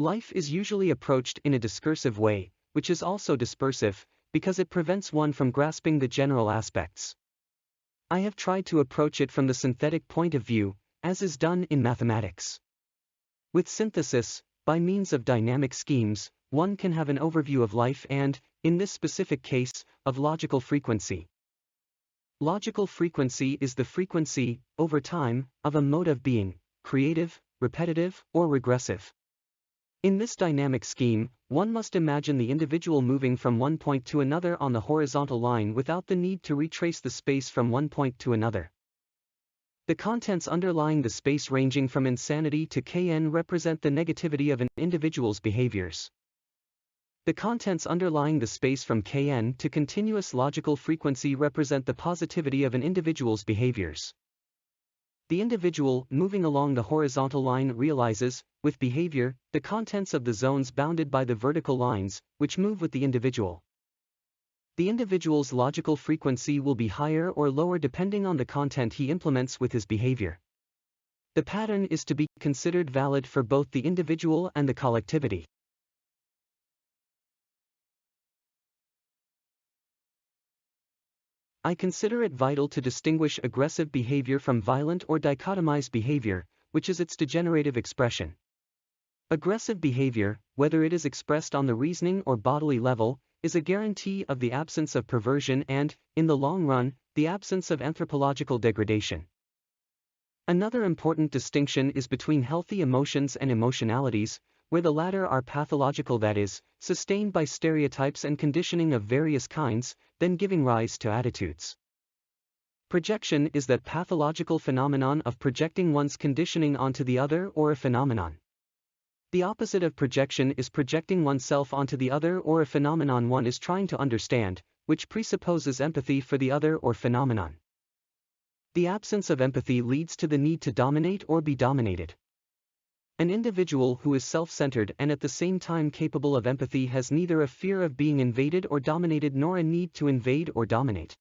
Life is usually approached in a discursive way, which is also dispersive, because it prevents one from grasping the general aspects. I have tried to approach it from the synthetic point of view, as is done in mathematics. With synthesis, by means of dynamic schemes, one can have an overview of life and, in this specific case, of logical frequency. Logical frequency is the frequency, over time, of a mode of being, creative, repetitive, or regressive. In this dynamic scheme, one must imagine the individual moving from one point to another on the horizontal line without the need to retrace the space from one point to another. The contents underlying the space ranging from insanity to Kn represent the negativity of an individual's behaviors. The contents underlying the space from Kn to continuous logical frequency represent the positivity of an individual's behaviors. The individual, moving along the horizontal line, realizes, with behavior, the contents of the zones bounded by the vertical lines, which move with the individual. The individual's logical frequency will be higher or lower depending on the content he implements with his behavior. The pattern is to be considered valid for both the individual and the collectivity. I consider it vital to distinguish aggressive behavior from violent or dichotomized behavior, which is its degenerative expression. Aggressive behavior, whether it is expressed on the reasoning or bodily level, is a guarantee of the absence of perversion and, in the long run, the absence of anthropological degradation. Another important distinction is between healthy emotions and emotionalities, where the latter are pathological, that is, sustained by stereotypes and conditioning of various kinds, then giving rise to attitudes. Projection is that pathological phenomenon of projecting one's conditioning onto the other or a phenomenon. The opposite of projection is projecting oneself onto the other or a phenomenon one is trying to understand, which presupposes empathy for the other or phenomenon. The absence of empathy leads to the need to dominate or be dominated. An individual who is self-centered and at the same time capable of empathy has neither a fear of being invaded or dominated nor a need to invade or dominate.